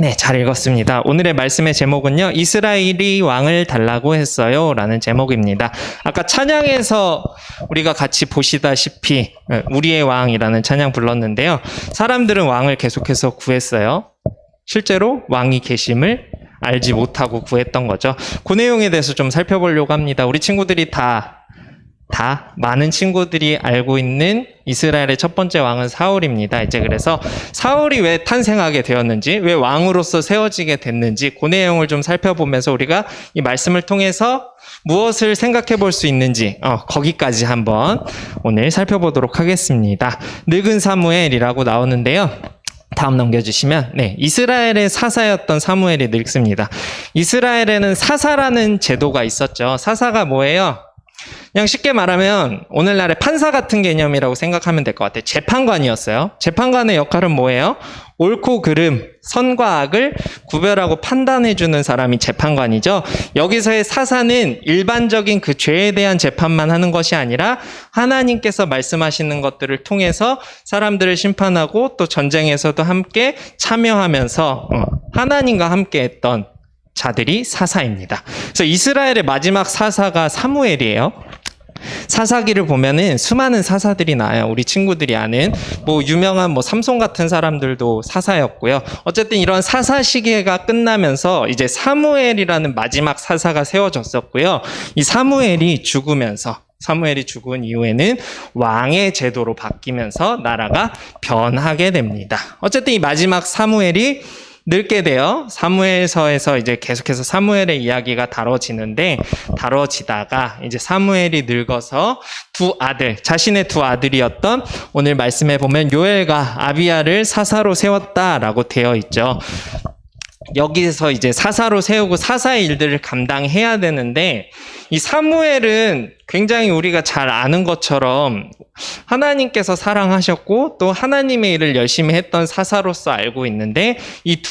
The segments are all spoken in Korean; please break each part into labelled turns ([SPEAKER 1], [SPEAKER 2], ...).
[SPEAKER 1] 네, 잘 읽었습니다. 오늘의 말씀의 제목은요, 이스라엘이 왕을 달라고 했어요 라는 제목입니다. 아까 찬양에서 우리가 같이 보시다시피 우리의 왕이라는 찬양 불렀는데요, 사람들은 왕을 계속해서 구했어요. 실제로 왕이 계심을 알지 못하고 구했던 거죠. 그 내용에 대해서 좀 살펴보려고 합니다. 우리 친구들이 많은 친구들이 알고 있는 이스라엘의 첫 번째 왕은 사울입니다. 이제 그래서 사울이 왜 탄생하게 되었는지, 왜 왕으로서 세워지게 됐는지 그 내용을 좀 살펴보면서 우리가 이 말씀을 통해서 무엇을 생각해 볼 수 있는지 거기까지 한번 오늘 살펴보도록 하겠습니다. 늙은 사무엘이라고 나오는데요. 다음 넘겨주시면, 이스라엘의 사사였던 사무엘이 늙습니다. 이스라엘에는 사사라는 제도가 있었죠. 사사가 뭐예요? 그냥 쉽게 말하면 오늘날의 판사 같은 개념이라고 생각하면 될 것 같아요. 재판관이었어요. 재판관의 역할은 뭐예요? 옳고 그름, 선과 악을 구별하고 판단해주는 사람이 재판관이죠. 여기서의 사사는 일반적인 그 죄에 대한 재판만 하는 것이 아니라 하나님께서 말씀하시는 것들을 통해서 사람들을 심판하고 또 전쟁에서도 함께 참여하면서 하나님과 함께 했던 자들이 사사입니다. 그래서 이스라엘의 마지막 사사가 사무엘이에요. 사사기를 보면은 수많은 사사들이 나와요. 우리 친구들이 아는 유명한 삼손 같은 사람들도 사사였고요. 어쨌든 이런 사사 시기가 끝나면서 이제 사무엘이라는 마지막 사사가 세워졌었고요. 이 사무엘이 죽은 이후에는 왕의 제도로 바뀌면서 나라가 변하게 됩니다. 어쨌든 이 마지막 사무엘이 늙게 돼요. 사무엘서에서 이제 계속해서 사무엘의 이야기가 다뤄지다가 이제 사무엘이 늙어서 자신의 두 아들이었던, 오늘 말씀에 보면 요엘과 아비야를 사사로 세웠다라고 되어 있죠. 여기서 이제 사사로 세우고 사사의 일들을 감당해야 되는데, 이 사무엘은 굉장히 우리가 잘 아는 것처럼 하나님께서 사랑하셨고 또 하나님의 일을 열심히 했던 사사로서 알고 있는데, 이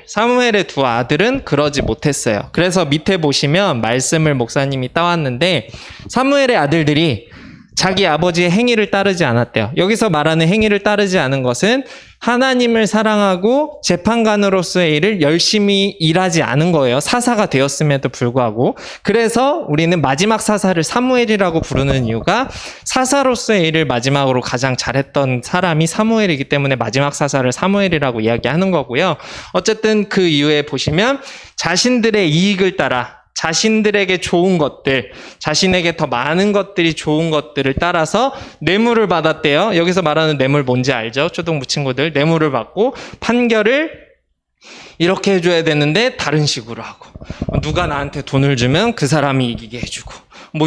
[SPEAKER 1] 사무엘의 두 아들은 그러지 못했어요. 그래서 밑에 보시면 말씀을 목사님이 따왔는데, 사무엘의 아들들이 자기 아버지의 행위를 따르지 않았대요. 여기서 말하는 행위를 따르지 않은 것은 하나님을 사랑하고 재판관으로서의 일을 열심히 일하지 않은 거예요. 사사가 되었음에도 불구하고. 그래서 우리는 마지막 사사를 사무엘이라고 부르는 이유가, 사사로서의 일을 마지막으로 가장 잘했던 사람이 사무엘이기 때문에 마지막 사사를 사무엘이라고 이야기하는 거고요. 어쨌든 그 이후에 보시면 자신들의 이익을 따라, 자신들에게 좋은 것들, 자신에게 더 많은 것들이 좋은 것들을 따라서 뇌물을 받았대요. 여기서 말하는 뇌물 뭔지 알죠? 초등부 친구들. 뇌물을 받고 판결을 이렇게 해줘야 되는데 다른 식으로 하고, 누가 나한테 돈을 주면 그 사람이 이기게 해주고,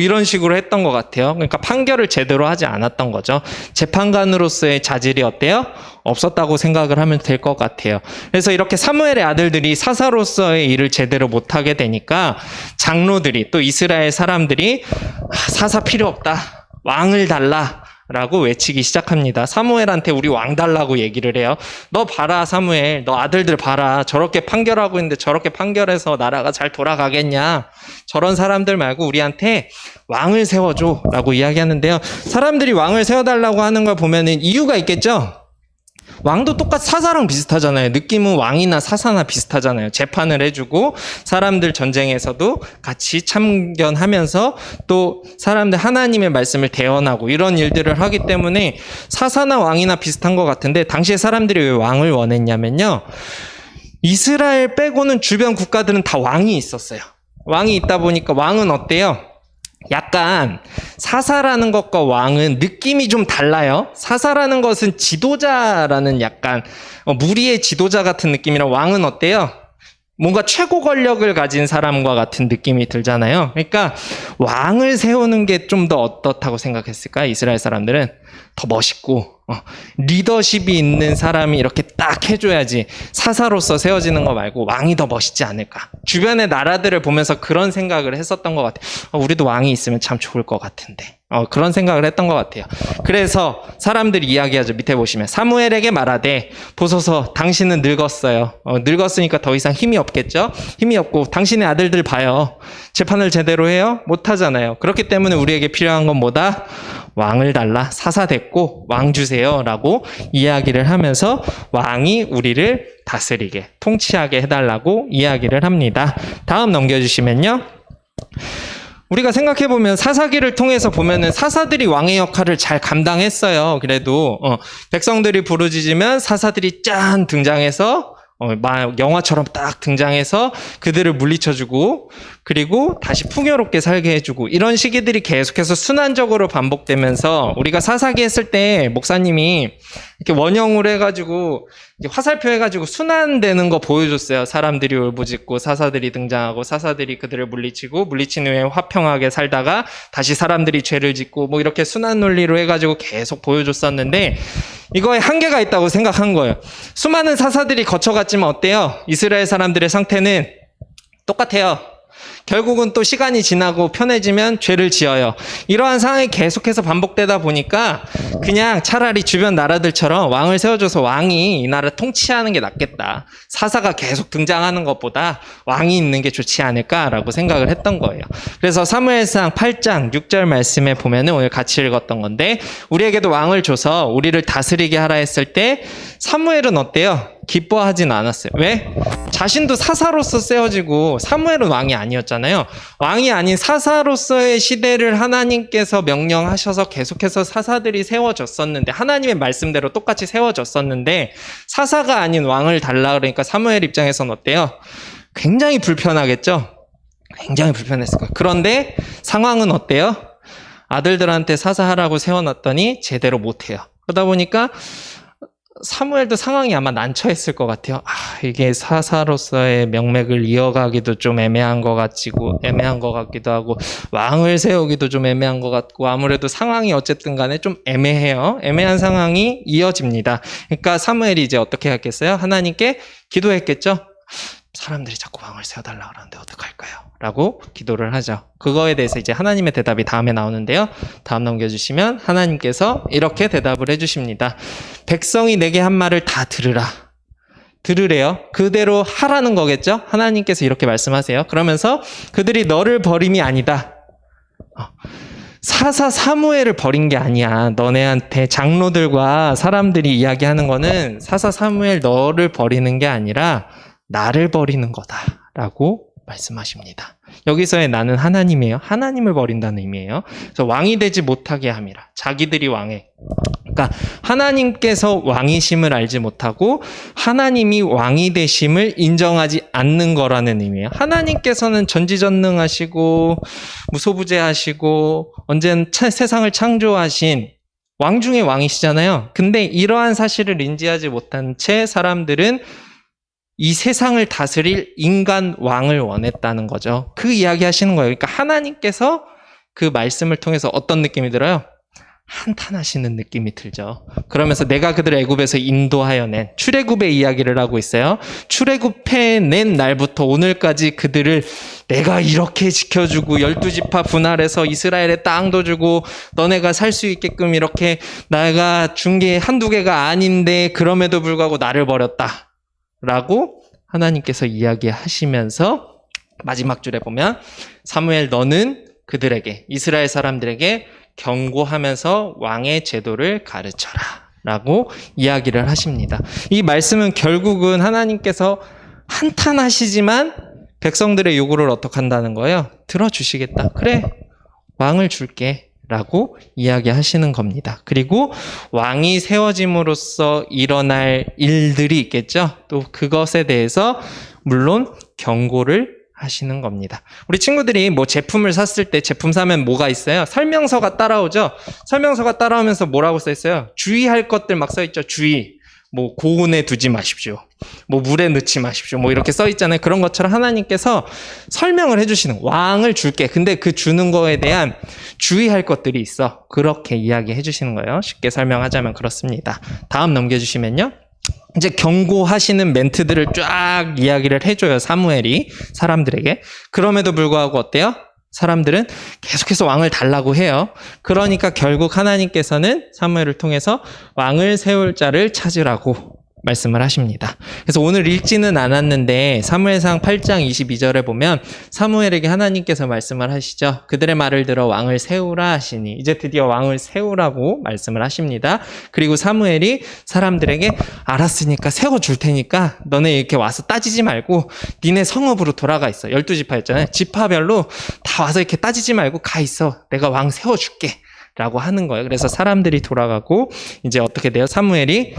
[SPEAKER 1] 이런 식으로 했던 것 같아요. 그러니까 판결을 제대로 하지 않았던 거죠. 재판관으로서의 자질이 어때요? 없었다고 생각을 하면 될 것 같아요. 그래서 이렇게 사무엘의 아들들이 사사로서의 일을 제대로 못하게 되니까 장로들이, 또 이스라엘 사람들이 사사 필요 없다, 왕을 달라 라고 외치기 시작합니다. 사무엘한테 우리 왕 달라고 얘기를 해요. 너 봐라, 사무엘, 너 아들들 봐라, 저렇게 판결하고 있는데 저렇게 판결해서 나라가 잘 돌아가겠냐, 저런 사람들 말고 우리한테 왕을 세워줘 라고 이야기하는데요. 사람들이 왕을 세워달라고 하는 걸 보면은 이유가 있겠죠. 왕도 똑같이 사사랑 비슷하잖아요. 느낌은 왕이나 사사나 비슷하잖아요. 재판을 해주고 사람들 전쟁에서도 같이 참견하면서 또 사람들 하나님의 말씀을 대언하고 이런 일들을 하기 때문에 사사나 왕이나 비슷한 것 같은데, 당시에 사람들이 왜 왕을 원했냐면요, 이스라엘 빼고는 주변 국가들은 다 왕이 있었어요. 왕이 있다 보니까 왕은 어때요? 약간 사사라는 것과 왕은 느낌이 좀 달라요. 사사라는 것은 지도자라는 약간 무리의 지도자 같은 느낌이라, 왕은 어때요? 뭔가 최고 권력을 가진 사람과 같은 느낌이 들잖아요. 그러니까 왕을 세우는 게 좀 더 어떻다고 생각했을까? 이스라엘 사람들은 더 멋있고 리더십이 있는 사람이 이렇게 딱 해줘야지 사사로서 세워지는 거 말고 왕이 더 멋있지 않을까. 주변의 나라들을 보면서 그런 생각을 했었던 것 같아요. 우리도 왕이 있으면 참 좋을 것 같은데. 그런 생각을 했던 것 같아요. 그래서 사람들이 이야기하죠. 밑에 보시면 사무엘에게 말하되 보소서 당신은 늙었어요. 늙었으니까 더 이상 힘이 없겠죠. 힘이 없고 당신의 아들들 봐요. 재판을 제대로 해요? 못하잖아요. 그렇기 때문에 우리에게 필요한 건 뭐다? 왕을 달라. 사사됐고 왕 주세요 라고 이야기를 하면서 왕이 우리를 다스리게 통치하게 해달라고 이야기를 합니다. 다음 넘겨주시면요. 우리가 생각해보면 사사기를 통해서 보면은 사사들이 왕의 역할을 잘 감당했어요. 그래도 백성들이 부르짖으면 사사들이 짠 등장해서 영화처럼 딱 등장해서 그들을 물리쳐주고 그리고 다시 풍요롭게 살게 해주고 이런 시기들이 계속해서 순환적으로 반복되면서 우리가 사사기 했을 때 목사님이 이렇게 원형으로 해가지고 화살표 해가지고 순환되는 거 보여줬어요. 사람들이 울부짖고 사사들이 등장하고 사사들이 그들을 물리친 후에 화평하게 살다가 다시 사람들이 죄를 짓고 뭐 이렇게 순환 논리로 해가지고 계속 보여줬었는데 이거에 한계가 있다고 생각한 거예요. 수많은 사사들이 거쳐갔지만 어때요? 이스라엘 사람들의 상태는 똑같아요. 결국은 또 시간이 지나고 편해지면 죄를 지어요. 이러한 상황이 계속해서 반복되다 보니까 그냥 차라리 주변 나라들처럼 왕을 세워줘서 왕이 이 나라 통치하는 게 낫겠다. 사사가 계속 등장하는 것보다 왕이 있는 게 좋지 않을까라고 생각을 했던 거예요. 그래서 사무엘상 8장 6절 말씀에 보면은 오늘 같이 읽었던 건데 우리에게도 왕을 줘서 우리를 다스리게 하라 했을 때 사무엘은 어때요? 기뻐하진 않았어요. 왜? 자신도 사사로서 세워지고 사무엘은 왕이 아니었잖아요. 왕이 아닌 사사로서의 시대를 하나님께서 명령하셔서 계속해서 사사들이 세워졌었는데 하나님의 말씀대로 똑같이 세워졌었는데 사사가 아닌 왕을 달라 그러니까 사무엘 입장에서는 어때요? 굉장히 불편하겠죠? 굉장히 불편했을 거예요. 그런데 상황은 어때요? 아들들한테 사사하라고 세워놨더니 제대로 못해요. 그러다 보니까 사무엘도 상황이 아마 난처했을 것 같아요. 이게 사사로서의 명맥을 이어가기도 좀 애매한 것 같기도 하고 왕을 세우기도 좀 애매한 것 같고 아무래도 상황이 어쨌든 간에 좀 애매해요. 애매한 상황이 이어집니다. 그러니까 사무엘이 이제 어떻게 했겠어요? 하나님께 기도했겠죠? 사람들이 자꾸 왕을 세워달라 그러는데 어떡할까요? 라고 기도를 하죠. 그거에 대해서 이제 하나님의 대답이 다음에 나오는데요. 다음 넘겨주시면 하나님께서 이렇게 대답을 해주십니다. 백성이 내게 한 말을 다 들으래요. 그대로 하라는 거겠죠? 하나님께서 이렇게 말씀하세요. 그러면서 그들이 너를 버림이 아니다. 사사 사무엘을 버린 게 아니야. 너네한테 장로들과 사람들이 이야기하는 거는 사사 사무엘 너를 버리는 게 아니라 나를 버리는 거다라고 말씀하십니다. 여기서의 나는 하나님이에요. 하나님을 버린다는 의미예요. 그래서 왕이 되지 못하게 함이라. 자기들이 왕해. 그러니까 하나님께서 왕이심을 알지 못하고 하나님이 왕이 되심을 인정하지 않는 거라는 의미예요. 하나님께서는 전지전능하시고 무소부재하시고 언제나 세상을 창조하신 왕 중의 왕이시잖아요. 근데 이러한 사실을 인지하지 못한 채 사람들은 이 세상을 다스릴 인간 왕을 원했다는 거죠. 그 이야기 하시는 거예요. 그러니까 하나님께서 그 말씀을 통해서 어떤 느낌이 들어요? 한탄하시는 느낌이 들죠. 그러면서 내가 그들을 애굽에서 인도하여 낸 출애굽의 이야기를 하고 있어요. 출애굽해 낸 날부터 오늘까지 그들을 내가 이렇게 지켜주고 12지파 분할해서 이스라엘의 땅도 주고 너네가 살 수 있게끔 이렇게 내가 준 게 한두 개가 아닌데 그럼에도 불구하고 나를 버렸다. 라고 하나님께서 이야기하시면서 마지막 줄에 보면 사무엘 너는 그들에게 이스라엘 사람들에게 경고하면서 왕의 제도를 가르쳐라 라고 이야기를 하십니다. 이 말씀은 결국은 하나님께서 한탄하시지만 백성들의 요구를 어떻게 한다는 거예요? 들어주시겠다. 그래 왕을 줄게 라고 이야기하시는 겁니다. 그리고 왕이 세워짐으로써 일어날 일들이 있겠죠. 또 그것에 대해서 물론 경고를 하시는 겁니다. 우리 친구들이 뭐 제품을 샀을 때 제품 사면 뭐가 있어요? 설명서가 따라오죠. 설명서가 따라오면서 뭐라고 써 있어요? 주의할 것들 막 써 있죠. 주의. 뭐 고온에 두지 마십시오. 뭐 물에 넣지 마십시오. 뭐 이렇게 써 있잖아요. 그런 것처럼 하나님께서 설명을 해주시는 왕을 줄게. 근데 그 주는 거에 대한 주의할 것들이 있어. 그렇게 이야기해 주시는 거예요. 쉽게 설명하자면 그렇습니다. 다음 넘겨주시면요. 이제 경고하시는 멘트들을 쫙 이야기를 해줘요. 사무엘이 사람들에게. 그럼에도 불구하고 어때요? 사람들은 계속해서 왕을 달라고 해요. 그러니까 결국 하나님께서는 사무엘을 통해서 왕을 세울 자를 찾으라고 말씀을 하십니다. 그래서 오늘 읽지는 않았는데 사무엘상 8장 22절에 보면 사무엘에게 하나님께서 말씀을 하시죠. 그들의 말을 들어 왕을 세우라 하시니, 이제 드디어 왕을 세우라고 말씀을 하십니다. 그리고 사무엘이 사람들에게 알았으니까 세워줄 테니까 너네 이렇게 와서 따지지 말고 니네 성읍으로 돌아가 있어. 12지파였잖아요. 지파별로 다 와서 이렇게 따지지 말고 가 있어. 내가 왕 세워줄게 라고 하는 거예요. 그래서 사람들이 돌아가고 이제 어떻게 돼요? 사무엘이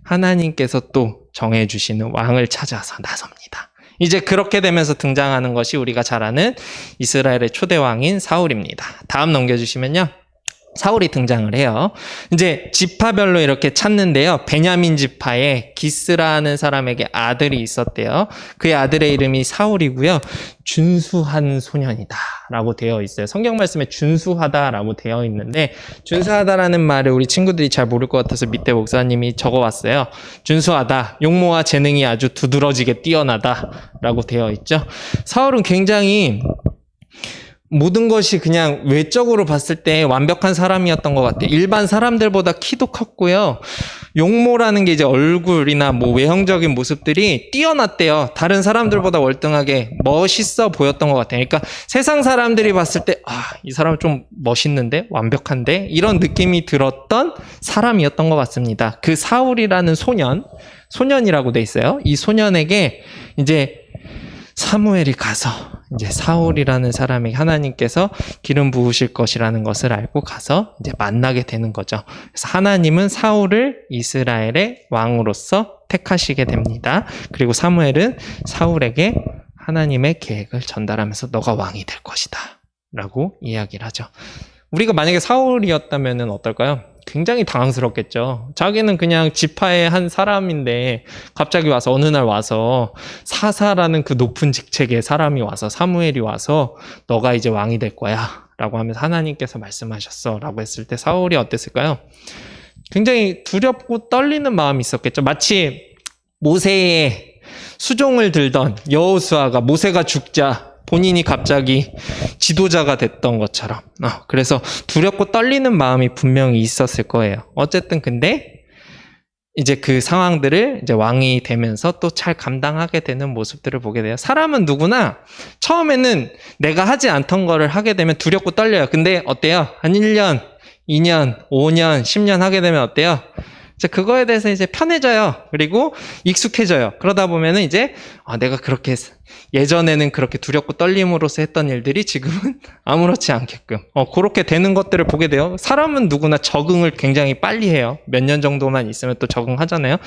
[SPEAKER 1] 하나님께서 또 정해주시는 왕을 찾아서 나섭니다. 이제 그렇게 되면서 등장하는 것이 우리가 잘 아는 이스라엘의 초대 왕인 사울입니다. 다음 넘겨주시면요. 사울이 등장을 해요. 이제 지파별로 이렇게 찾는데요. 베냐민 지파에 기스라는 사람에게 아들이 있었대요. 그의 아들의 이름이 사울이고요. 준수한 소년이다 라고 되어 있어요. 성경 말씀에 준수하다라고 되어 있는데, 준수하다라는 말을 우리 친구들이 잘 모를 것 같아서 밑에 목사님이 적어왔어요. 준수하다, 용모와 재능이 아주 두드러지게 뛰어나다 라고 되어 있죠. 사울은 굉장히 모든 것이 그냥 외적으로 봤을 때 완벽한 사람이었던 것 같아요. 일반 사람들보다 키도 컸고요. 용모라는 게 이제 얼굴이나 뭐 외형적인 모습들이 뛰어났대요. 다른 사람들보다 월등하게 멋있어 보였던 것 같아요. 그러니까 세상 사람들이 봤을 때, 이 사람 좀 멋있는데? 완벽한데? 이런 느낌이 들었던 사람이었던 것 같습니다. 그 사울이라는 소년이라고 돼 있어요. 이 소년에게 이제 사무엘이 가서 이제 사울이라는 사람에게 하나님께서 기름 부으실 것이라는 것을 알고 가서 이제 만나게 되는 거죠. 그래서 하나님은 사울을 이스라엘의 왕으로서 택하시게 됩니다. 그리고 사무엘은 사울에게 하나님의 계획을 전달하면서 너가 왕이 될 것이다 라고 이야기를 하죠. 우리가 만약에 사울이었다면 어떨까요? 굉장히 당황스럽겠죠. 자기는 그냥 지파의 한 사람인데 갑자기 와서 어느 날 와서 사사라는 그 높은 직책의 사람이 와서, 사무엘이 와서 너가 이제 왕이 될 거야 라고 하면서 하나님께서 말씀하셨어 라고 했을 때 사울이 어땠을까요? 굉장히 두렵고 떨리는 마음이 있었겠죠. 마치 모세의 수종을 들던 여호수아가 모세가 죽자 본인이 갑자기 지도자가 됐던 것처럼, 그래서 두렵고 떨리는 마음이 분명히 있었을 거예요. 어쨌든 근데 이제 그 상황들을 이제 왕이 되면서 또 잘 감당하게 되는 모습들을 보게 돼요. 사람은 누구나 처음에는 내가 하지 않던 거를 하게 되면 두렵고 떨려요. 근데 어때요? 한 1년, 2년, 5년, 10년 하게 되면 어때요? 그거에 대해서 이제 편해져요. 그리고 익숙해져요. 그러다 보면은 이제 내가 그렇게 예전에는 그렇게 두렵고 떨림으로써 했던 일들이 지금은 아무렇지 않게끔 그렇게 되는 것들을 보게 돼요. 사람은 누구나 적응을 굉장히 빨리 해요. 몇 년 정도만 있으면 또 적응하잖아요.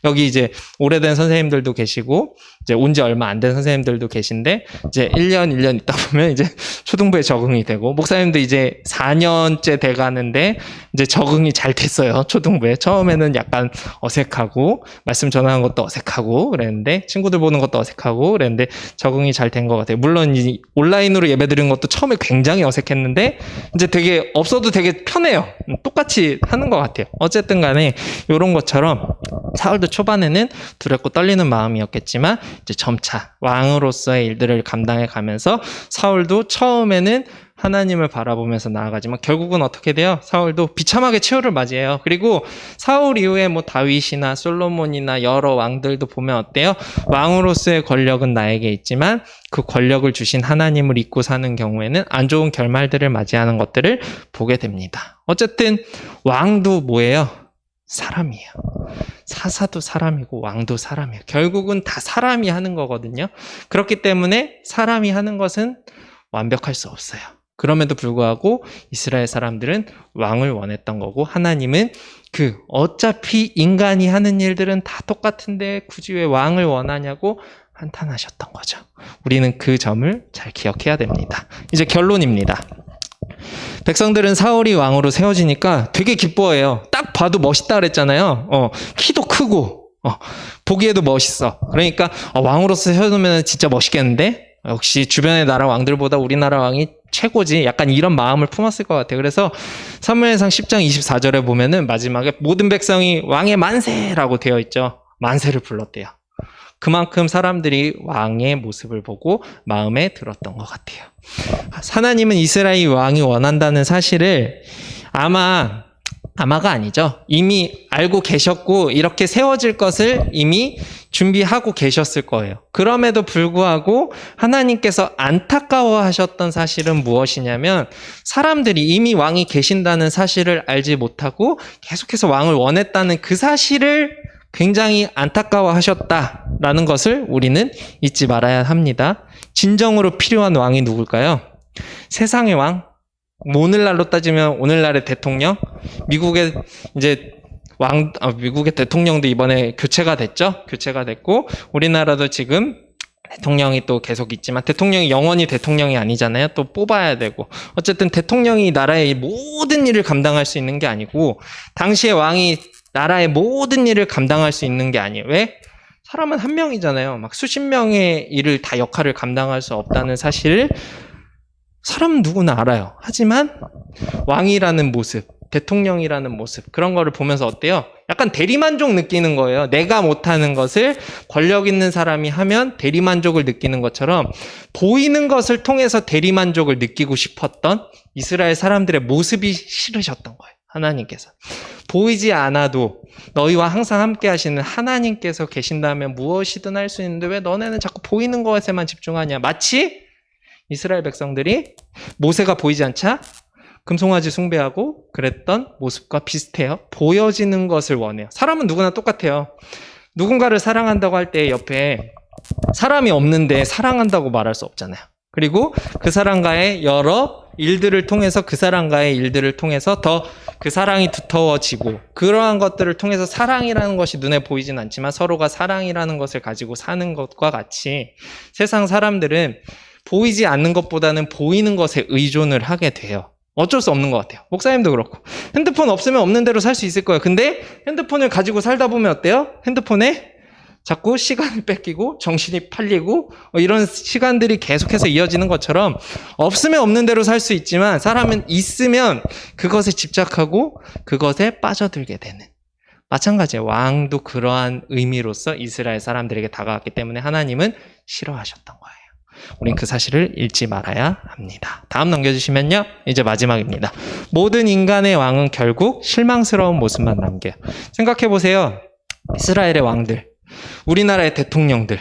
[SPEAKER 1] 여기 이제 오래된 선생님들도 계시고 이제 온 지 얼마 안 된 선생님들도 계신데 이제 1년 있다 보면 이제 초등부에 적응이 되고, 목사님도 이제 4년째 돼 가는데 이제 적응이 잘 됐어요. 초등부에. 처음에는 약간 어색하고 말씀 전하는 것도 어색하고 그랬는데, 친구들 보는 것도 어색하고 그랬는데 적응이 잘 된 것 같아요. 물론 이 온라인으로 예배드리는 것도 처음에 굉장히 어색했는데 이제 되게 없어도 되게 편해요. 똑같이 하는 것 같아요. 어쨌든 간에 이런 것처럼 사울도 초반에는 두렵고 떨리는 마음이었겠지만 이제 점차 왕으로서의 일들을 감당해 가면서 사울도 처음에는 하나님을 바라보면서 나아가지만 결국은 어떻게 돼요? 사울도 비참하게 최후를 맞이해요. 그리고 사울 이후에 뭐 다윗이나 솔로몬이나 여러 왕들도 보면 어때요? 왕으로서의 권력은 나에게 있지만 그 권력을 주신 하나님을 잊고 사는 경우에는 안 좋은 결말들을 맞이하는 것들을 보게 됩니다. 어쨌든 왕도 뭐예요? 사람이에요. 사사도 사람이고 왕도 사람이에요. 결국은 다 사람이 하는 거거든요. 그렇기 때문에 사람이 하는 것은 완벽할 수 없어요. 그럼에도 불구하고 이스라엘 사람들은 왕을 원했던 거고, 하나님은 어차피 인간이 하는 일들은 다 똑같은데 굳이 왜 왕을 원하냐고 한탄하셨던 거죠. 우리는 그 점을 잘 기억해야 됩니다. 이제 결론입니다. 백성들은 사울이 왕으로 세워지니까 되게 기뻐해요. 딱 봐도 멋있다 그랬잖아요. 키도 크고 보기에도 멋있어. 그러니까 왕으로서 세워두면 진짜 멋있겠는데? 역시 주변의 나라 왕들보다 우리나라 왕이 최고지. 약간 이런 마음을 품었을 것 같아요. 그래서 사무엘상 10장 24절에 보면은 마지막에 모든 백성이 왕의 만세라고 되어 있죠. 만세를 불렀대요. 그만큼 사람들이 왕의 모습을 보고 마음에 들었던 것 같아요. 하나님은 이스라엘 왕이 원한다는 사실을 아마가 아니죠. 이미 알고 계셨고 이렇게 세워질 것을 이미 준비하고 계셨을 거예요. 그럼에도 불구하고 하나님께서 안타까워하셨던 사실은 무엇이냐면 사람들이 이미 왕이 계신다는 사실을 알지 못하고 계속해서 왕을 원했다는 그 사실을 굉장히 안타까워하셨다라는 것을 우리는 잊지 말아야 합니다. 진정으로 필요한 왕이 누굴까요? 세상의 왕? 오늘날로 따지면 오늘날의 대통령? 미국의 대통령도 이번에 교체가 됐죠? 교체가 됐고, 우리나라도 지금 대통령이 또 계속 있지만, 대통령이 영원히 대통령이 아니잖아요. 또 뽑아야 되고. 어쨌든 대통령이 나라의 모든 일을 감당할 수 있는 게 아니고, 당시의 왕이 나라의 모든 일을 감당할 수 있는 게 아니에요. 왜? 사람은 한 명이잖아요. 막 수십 명의 일을 다 역할을 감당할 수 없다는 사실을 사람은 누구나 알아요. 하지만 왕이라는 모습, 대통령이라는 모습, 그런 거를 보면서 어때요? 약간 대리만족 느끼는 거예요. 내가 못하는 것을 권력 있는 사람이 하면 대리만족을 느끼는 것처럼 보이는 것을 통해서 대리만족을 느끼고 싶었던 이스라엘 사람들의 모습이 싫으셨던 거예요. 하나님께서. 보이지 않아도 너희와 항상 함께 하시는 하나님께서 계신다면 무엇이든 할 수 있는데 왜 너네는 자꾸 보이는 것에만 집중하냐. 마치 이스라엘 백성들이 모세가 보이지 않자 금송아지 숭배하고 그랬던 모습과 비슷해요. 보여지는 것을 원해요. 사람은 누구나 똑같아요. 누군가를 사랑한다고 할 때 옆에 사람이 없는데 사랑한다고 말할 수 없잖아요. 그리고 그 사람과의 여러 일들을 통해서 그 사람과의 일들을 통해서 더 그 사랑이 두터워지고 그러한 것들을 통해서 사랑이라는 것이 눈에 보이진 않지만 서로가 사랑이라는 것을 가지고 사는 것과 같이 세상 사람들은 보이지 않는 것보다는 보이는 것에 의존을 하게 돼요. 어쩔 수 없는 것 같아요. 목사님도 그렇고. 핸드폰 없으면 없는 대로 살 수 있을 거예요. 근데 핸드폰을 가지고 살다 보면 어때요? 핸드폰에 자꾸 시간을 뺏기고 정신이 팔리고 이런 시간들이 계속해서 이어지는 것처럼 없으면 없는 대로 살 수 있지만 사람은 있으면 그것에 집착하고 그것에 빠져들게 되는. 마찬가지예요. 왕도 그러한 의미로서 이스라엘 사람들에게 다가왔기 때문에 하나님은 싫어하셨던 거예요. 우린 그 사실을 잊지 말아야 합니다. 다음 넘겨주시면요. 이제 마지막입니다. 모든 인간의 왕은 결국 실망스러운 모습만 남겨요. 생각해보세요. 이스라엘의 왕들, 우리나라의 대통령들,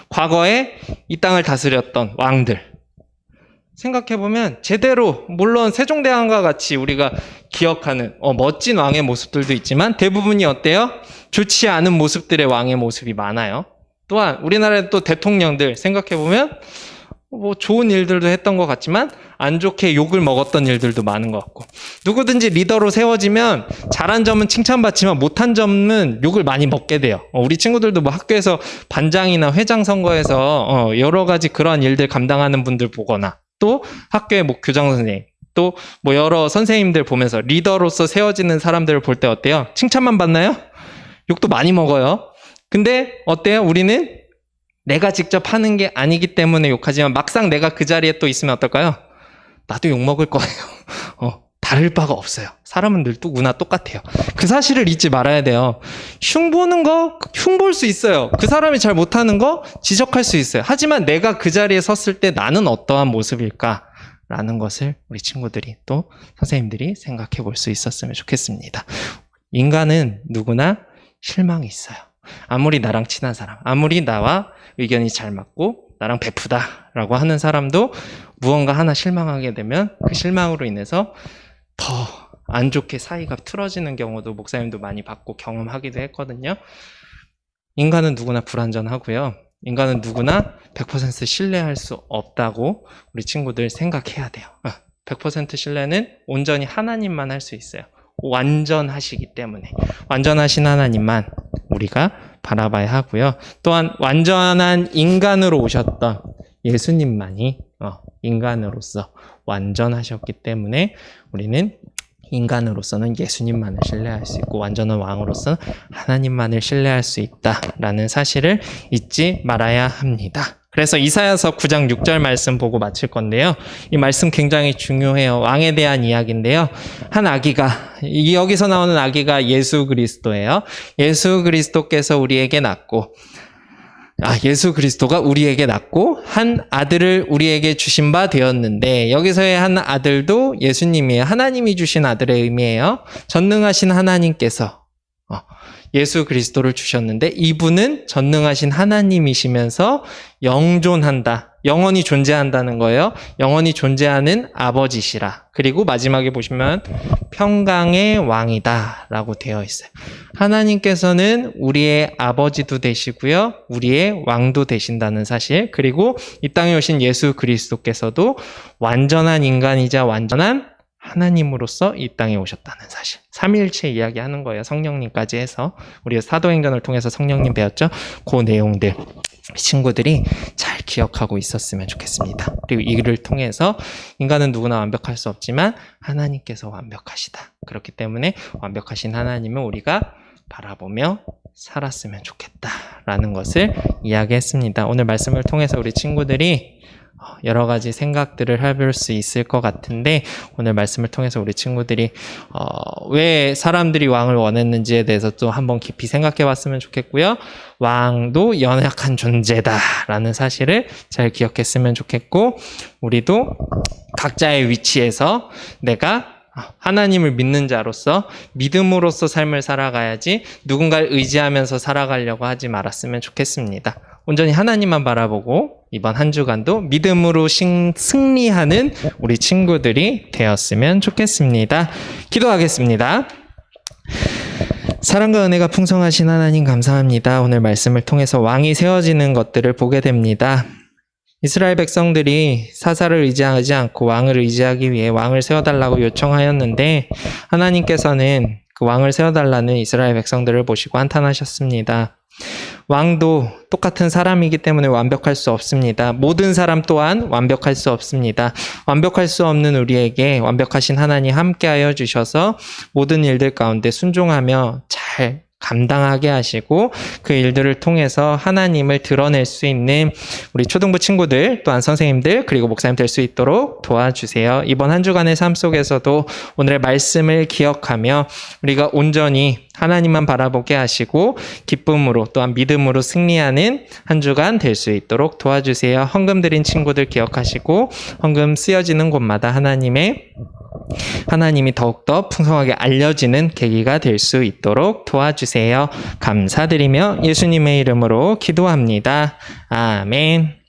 [SPEAKER 1] 과거에 이 땅을 다스렸던 왕들 생각해보면 제대로 물론 세종대왕과 같이 우리가 기억하는 멋진 왕의 모습들도 있지만 대부분이 어때요? 좋지 않은 모습들의 왕의 모습이 많아요. 또한 우리나라의 또 대통령들 생각해보면 뭐 좋은 일들도 했던 것 같지만 안 좋게 욕을 먹었던 일들도 많은 것 같고 누구든지 리더로 세워지면 잘한 점은 칭찬받지만 못한 점은 욕을 많이 먹게 돼요. 우리 친구들도 뭐 학교에서 반장이나 회장 선거에서 여러 가지 그러한 일들 감당하는 분들 보거나 또 학교의 뭐 교장 선생님 또 뭐 여러 선생님들 보면서 리더로서 세워지는 사람들을 볼 때 어때요? 칭찬만 받나요? 욕도 많이 먹어요. 근데 어때요? 우리는 내가 직접 하는 게 아니기 때문에 욕하지만 막상 내가 그 자리에 또 있으면 어떨까요? 나도 욕 먹을 거예요. 다를 바가 없어요. 사람은 늘 누구나 똑같아요. 그 사실을 잊지 말아야 돼요. 흉보는 거 흉볼 수 있어요. 그 사람이 잘 못하는 거 지적할 수 있어요. 하지만 내가 그 자리에 섰을 때 나는 어떠한 모습일까? 라는 것을 우리 친구들이 또 선생님들이 생각해 볼 수 있었으면 좋겠습니다. 인간은 누구나 실망이 있어요. 아무리 나랑 친한 사람, 아무리 나와 의견이 잘 맞고 나랑 베프다라고 하는 사람도 무언가 하나 실망하게 되면 그 실망으로 인해서 더 안 좋게 사이가 틀어지는 경우도 목사님도 많이 봤고 경험하기도 했거든요. 인간은 누구나 불완전하고요. 인간은 누구나 100% 신뢰할 수 없다고 우리 친구들 생각해야 돼요. 100% 신뢰는 온전히 하나님만 할 수 있어요. 완전하시기 때문에 완전하신 하나님만 우리가 바라봐야 하고요. 또한 완전한 인간으로 오셨던 예수님만이 인간으로서 완전하셨기 때문에 우리는 인간으로서는 예수님만을 신뢰할 수 있고 완전한 왕으로서는 하나님만을 신뢰할 수 있다라는 사실을 잊지 말아야 합니다. 그래서 이사야서 9장 6절 말씀 보고 마칠 건데요. 이 말씀 굉장히 중요해요. 왕에 대한 이야기인데요. 한 아기가, 여기서 나오는 아기가 예수 그리스도예요. 예수 그리스도께서 우리에게 낳고 예수 그리스도가 우리에게 낳고 한 아들을 우리에게 주신 바 되었는데 여기서의 한 아들도 예수님이에요. 하나님이 주신 아들의 의미예요. 전능하신 하나님께서 예수 그리스도를 주셨는데 이분은 전능하신 하나님이시면서 영존한다. 영원히 존재한다는 거예요. 영원히 존재하는 아버지시라. 그리고 마지막에 보시면 평강의 왕이다 라고 되어 있어요. 하나님께서는 우리의 아버지도 되시고요. 우리의 왕도 되신다는 사실. 그리고 이 땅에 오신 예수 그리스도께서도 완전한 인간이자 완전한 하나님으로서 이 땅에 오셨다는 사실. 삼위일체 이야기하는 거예요. 성령님까지 해서. 우리가 사도행전을 통해서 성령님 배웠죠. 그 내용들 친구들이 잘 기억하고 있었으면 좋겠습니다. 그리고 이를 통해서 인간은 누구나 완벽할 수 없지만 하나님께서 완벽하시다. 그렇기 때문에 완벽하신 하나님을 우리가 바라보며 살았으면 좋겠다라는 것을 이야기했습니다. 오늘 말씀을 통해서 우리 친구들이 여러 가지 생각들을 해볼 수 있을 것 같은데 오늘 말씀을 통해서 우리 친구들이 왜 사람들이 왕을 원했는지에 대해서 또 한번 깊이 생각해 봤으면 좋겠고요. 왕도 연약한 존재다라는 사실을 잘 기억했으면 좋겠고 우리도 각자의 위치에서 내가 하나님을 믿는 자로서 믿음으로써 삶을 살아가야지 누군가를 의지하면서 살아가려고 하지 말았으면 좋겠습니다. 온전히 하나님만 바라보고 이번 한 주간도 믿음으로 승리하는 우리 친구들이 되었으면 좋겠습니다. 기도하겠습니다. 사랑과 은혜가 풍성하신 하나님 감사합니다. 오늘 말씀을 통해서 왕이 세워지는 것들을 보게 됩니다. 이스라엘 백성들이 사사를 의지하지 않고 왕을 의지하기 위해 왕을 세워달라고 요청하였는데 하나님께서는 그 왕을 세워달라는 이스라엘 백성들을 보시고 한탄하셨습니다. 왕도 똑같은 사람이기 때문에 완벽할 수 없습니다. 모든 사람 또한 완벽할 수 없습니다. 완벽할 수 없는 우리에게 완벽하신 하나님 함께하여 주셔서 모든 일들 가운데 순종하며 잘 감당하게 하시고 그 일들을 통해서 하나님을 드러낼 수 있는 우리 초등부 친구들 또한 선생님들 그리고 목사님 될 수 있도록 도와주세요. 이번 한 주간의 삶 속에서도 오늘의 말씀을 기억하며 우리가 온전히 하나님만 바라보게 하시고 기쁨으로 또한 믿음으로 승리하는 한 주간 될 수 있도록 도와주세요. 헌금 드린 친구들 기억하시고 헌금 쓰여지는 곳마다 하나님이 더욱더 풍성하게 알려지는 계기가 될 수 있도록 도와주세요. 감사드리며 예수님의 이름으로 기도합니다. 아멘.